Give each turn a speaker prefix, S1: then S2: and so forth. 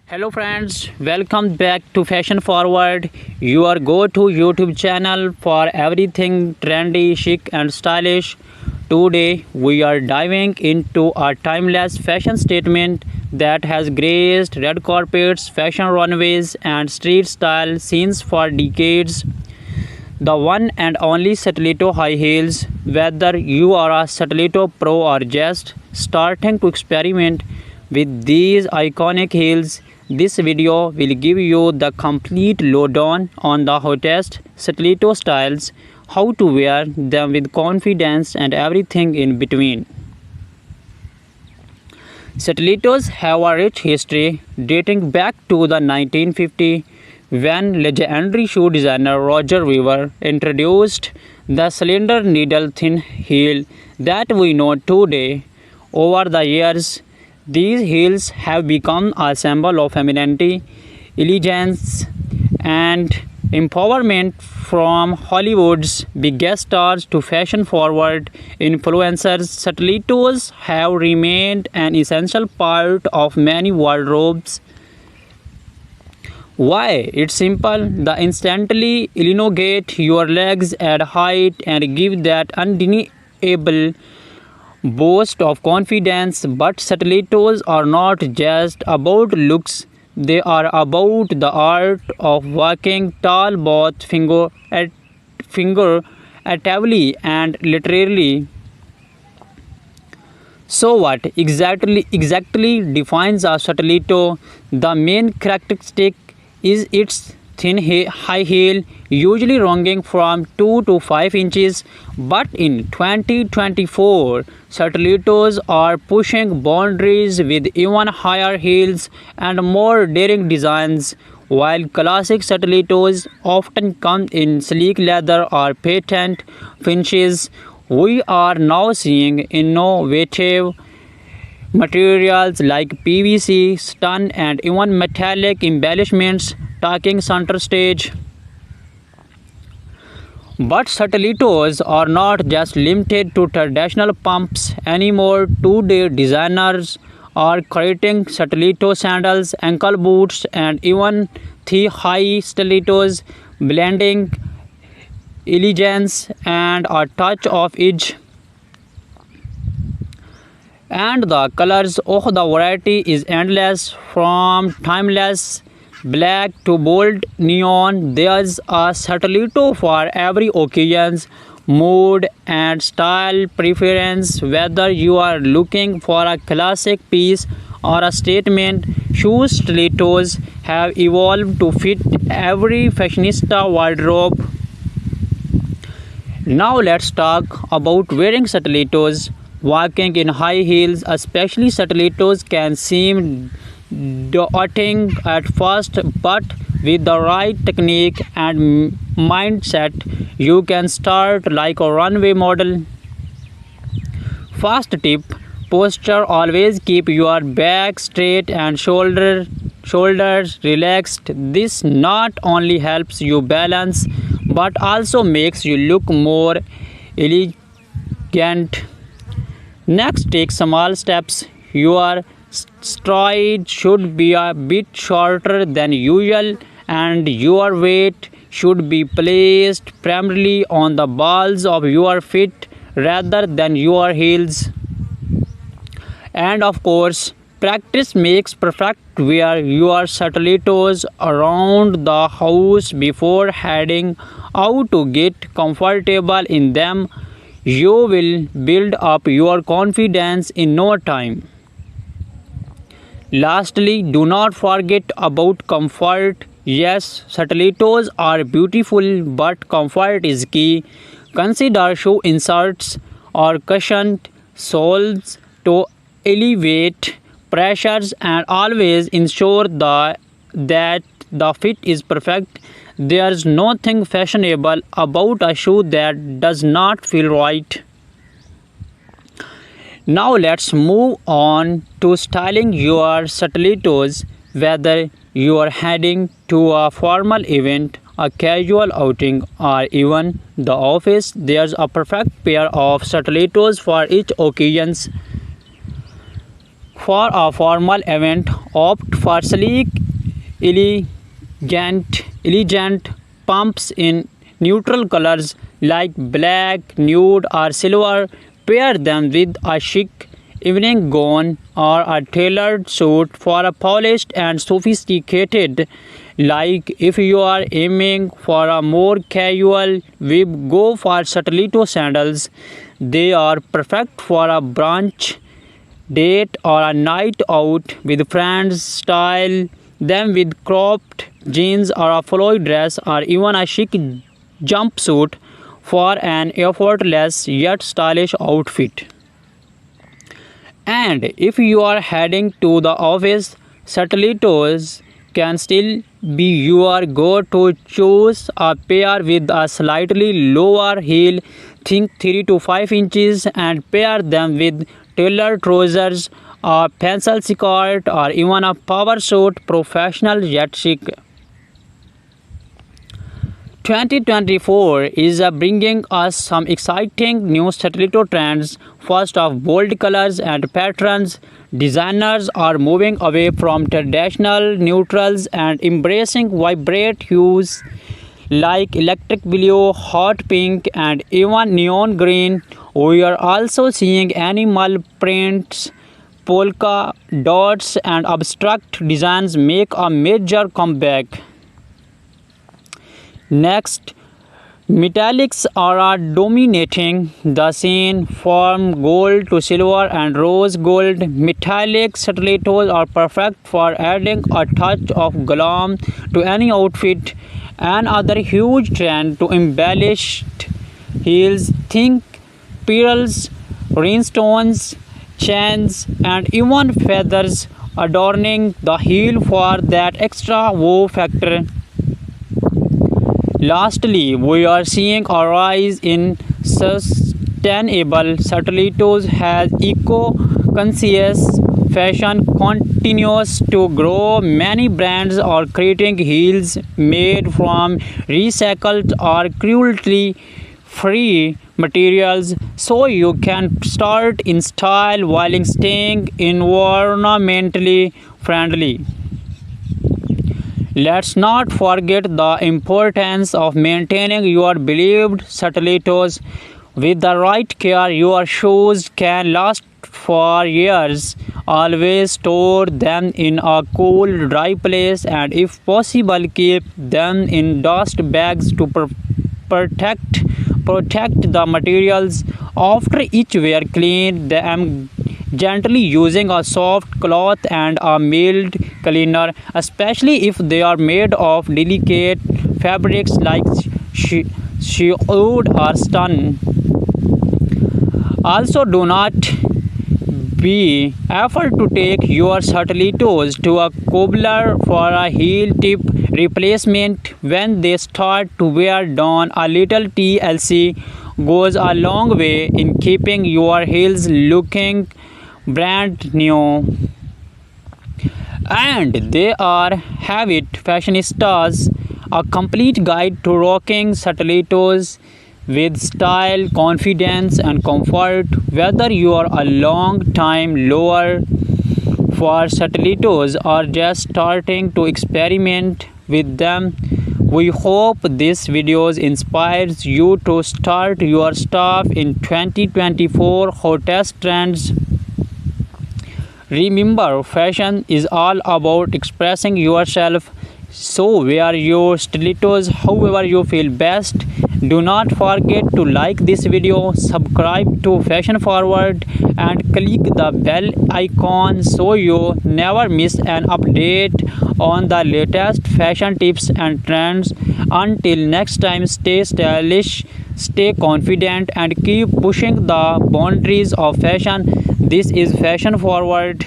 S1: Hello friends, welcome back to Fashion Forward, your go-to YouTube channel for everything trendy, chic and stylish. Today we are diving into a timeless fashion statement that has graced red carpets, fashion runways and street style scenes for decades. The one and only Stiletto high heels. Whether you are a Stiletto pro or just starting to experiment with these iconic heels, this video will give you the complete lowdown on the hottest Stiletto styles, how to wear them with confidence and everything in between. Stilettos have a rich history dating back to the 1950s when legendary shoe designer Roger Weaver introduced the cylinder needle thin heel that we know today. Over the years, these heels have become a symbol of femininity, elegance, and empowerment. From Hollywood's biggest stars to fashion-forward influencers, stilettos have remained an essential part of many wardrobes. Why? It's simple. They instantly elongate your legs, add height, and give that undeniable boast of confidence. But stilettos are not just about looks, they are about the art of walking tall both figuratively and literally. So what exactly defines a stiletto? The main characteristic is its high heel, usually ranging from 2 to 5 inches. But in 2024, stilettos are pushing boundaries with even higher heels and more daring designs. While classic stilettos often come in sleek leather or patent finishes, we are now seeing innovative materials like PVC, stun, and even metallic embellishments taking center stage. But stilettos are not just limited to traditional pumps anymore. Today, designers are creating stiletto sandals, ankle boots, and even thigh-high stilettos, blending elegance and a touch of edge. And the colors, oh, the variety is endless, from timeless black to bold neon. There's a stiletto for every occasion, mood, and style preference. Whether you are looking for a classic piece or a statement shoe, stilettos have evolved to fit every fashionista wardrobe. Now let's talk about wearing stilettos. Walking in high heels, especially stilettos, can seem daunting at first, but with the right technique and mindset, you can start like a runway model. First tip: posture. Always keep your back straight and shoulders relaxed. This not only helps you balance but also makes you look more elegant. Next, take small steps. Your stride should be a bit shorter than usual, and your weight should be placed primarily on the balls of your feet rather than your heels. And of course, practice makes perfect. Wear your stilettos around the house before heading out to get comfortable in them. You will build up your confidence in no time. Lastly, do not forget about comfort. Yes, stilettos are beautiful, but comfort is key. Consider shoe inserts or cushioned soles to elevate pressures, and always ensure that the fit is perfect. There's nothing fashionable about a shoe that does not feel right. Now let's move on to styling your stilettos. Whether you are heading to a formal event, a casual outing, or even the office, there's a perfect pair of stilettos for each occasion. for a formal event, opt for sleek, elegant pumps in neutral colors like black, nude, or silver. Pair them with a chic evening gown or a tailored suit for a polished and sophisticated. Like if you are aiming for a more casual vibe, go for stiletto sandals. They are perfect for a brunch date or a night out with friends. Style them with cropped jeans or a flowy dress or even a chic jumpsuit for an effortless yet stylish outfit. And if you are heading to the office, stilettos can still be your go-to. Choose a pair with a slightly lower heel, think 3 to 5 inches, and pair them with tailored trousers, a pencil skirt, or even a power suit. Professional yet chic. 2024 is bringing us some exciting new stiletto trends. First off, bold colors and patterns. Designers are moving away from traditional neutrals and embracing vibrant hues like electric blue, hot pink, and even neon green. We are also seeing animal prints, polka dots, and abstract designs make a major comeback. Next, metallics are dominating the scene from gold to silver and rose gold. Metallic stilettos are perfect for adding a touch of glam to any outfit. Another huge trend to embellished heels. Think pearls, rhinestones, chains, and even feathers adorning the heel for that extra wow factor. Lastly, we are seeing a rise in sustainable stilettos as eco-conscious fashion continues to grow. Many brands are creating heels made from recycled or cruelty-free materials so you can start in style while staying environmentally friendly. Let's not forget the importance of maintaining your beloved stilettos. With the right care, your shoes can last for years. Always store them in a cool, dry place, and if possible, keep them in dust bags to protect the materials. After each wear, clean them gently using a soft cloth and a mild cleaner, especially if they are made of delicate fabrics like wood or stun. Also, do not be afraid to take your stilettos to a cobbler for a heel tip replacement when they start to wear down. A little TLC goes a long way in keeping your heels looking brand new. And they are have it fashionistas, a complete guide to rocking stilettos with style, confidence, and comfort. Whether you are a long time lover for stilettos or just starting to experiment with them, we hope this video inspires you to start your stuff in 2024 hottest trends. Remember, fashion is all about expressing yourself, so wear your stilettos however you feel best. Do not forget to like this video, subscribe to Fashion Forward, and click the bell icon so you never miss an update on the latest fashion tips and trends. Until next time, stay stylish, stay confident, and keep pushing the boundaries of fashion. This is Fashion Forward.